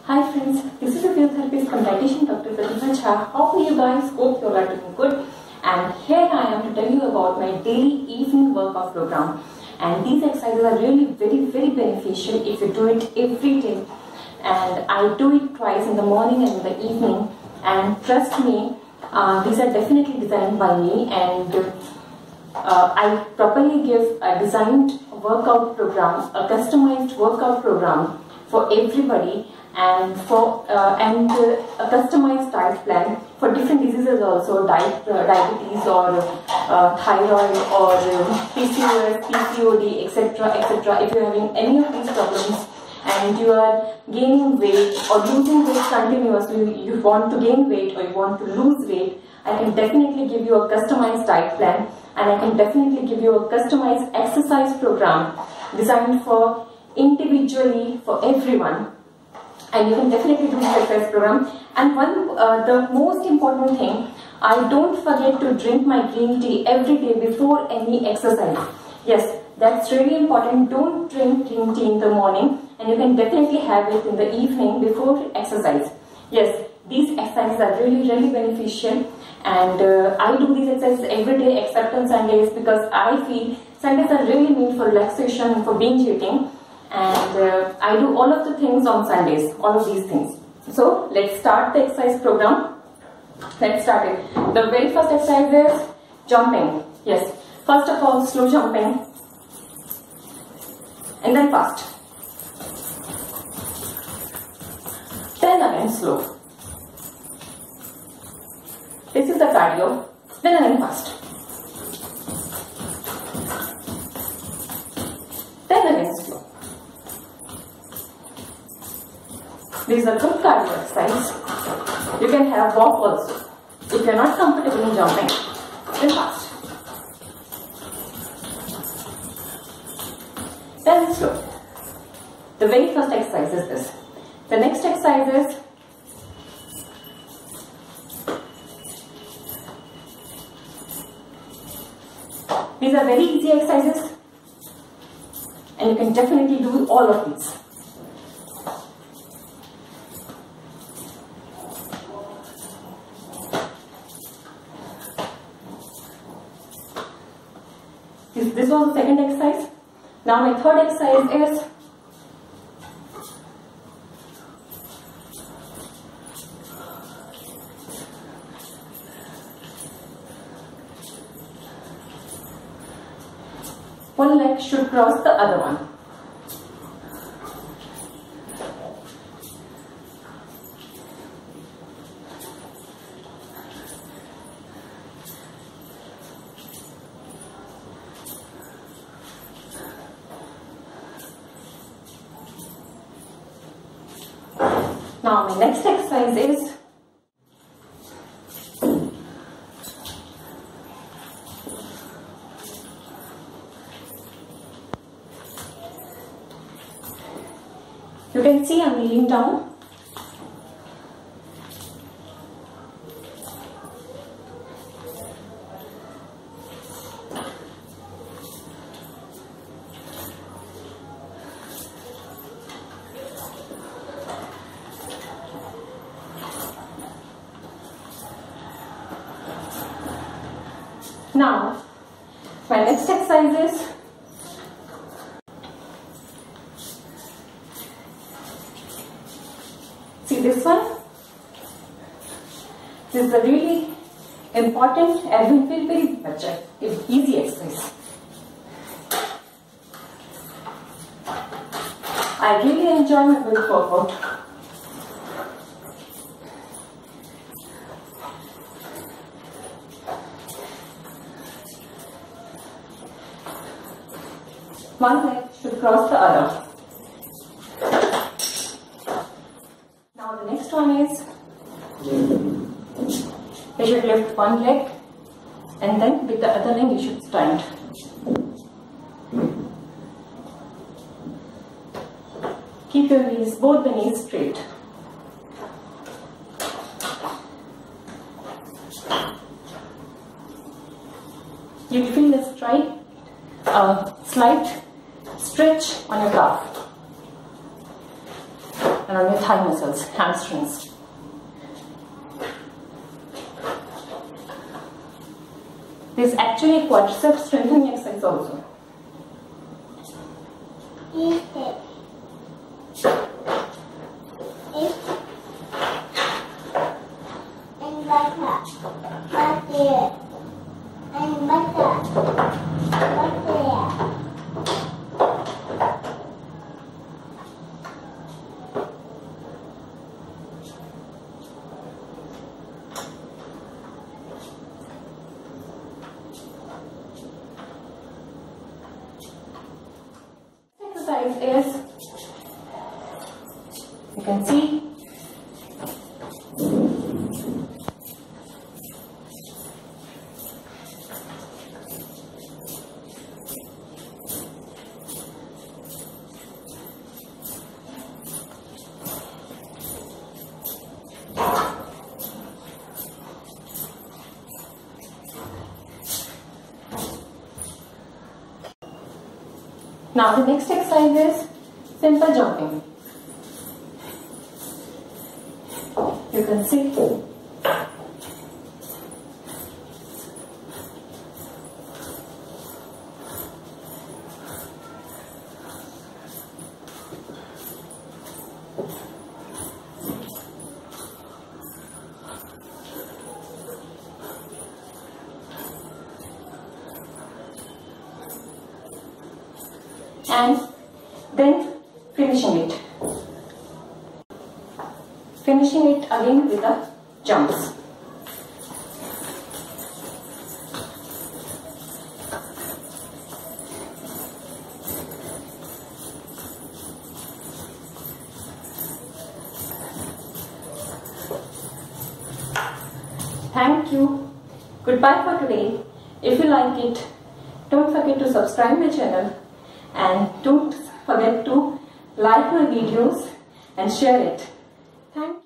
Hi friends, this is a physiotherapist from Dietitian Dr. Pratibha Jha. How are you guys? Hope you all are doing good. And here I am to tell you about my daily evening workout program. And these exercises are really very beneficial if you do it every day. And I do it twice in the morning and in the evening. And trust me, these are definitely designed by me, and I properly give a designed workout program, a customized workout program for everybody, and for a customized diet plan for different diseases also, diabetes or thyroid or PCOS, PCOD, etc. If you are having any of these problems and you are gaining weight or losing weight continuously, you want to gain weight or you want to lose weight, I can definitely give you a customized diet plan, and I can definitely give you a customized exercise program designed for individually for everyone. And you can definitely do this exercise program. And the most important thing, I don't forget to drink my green tea every day before any exercise. Yes, that's really important. Don't drink green tea in the morning, and you can definitely have it in the evening before exercise. Yes, these exercises are really beneficial, and I do these exercises every day except on Sundays, because I feel Sundays are really meant for relaxation and for binge eating. And I do all of the things on Sundays, all of these things. So let's start the exercise program. Let's start it. The very first exercise is jumping. Yes, first of all slow jumping and then fast. Then again slow. This is the cardio. Then again fast. Then again slow. This is a good cardio exercise. You can have walk also. If you are not comfortable in jumping, then fast. Then slow. The very first exercise is this. The next exercise is these are very easy exercises, and you can definitely do all of these. This was the second exercise. Now my third exercise is one leg should cross the other one. Now my next exercise is you can see I'm kneeling down. Now, my next exercise is see this one. This is a really important and very easy exercise. I really enjoy my workout. One leg should cross the other. Now the next one is you should lift one leg, and then with the other leg you should stand. Keep your knees, both the knees straight. You feel a slight stretch on your calf. and on your thigh muscles, hamstrings. This is actually a quadriceps strengthening exercise also. Exercise is, you can see, now the next exercise is simple jumping. You can see. And then finishing it. Finishing it again with the jumps. Thank you. Goodbye for today. If you like it, don't forget to subscribe my channel. And don't forget to like my videos and share it. Thank you.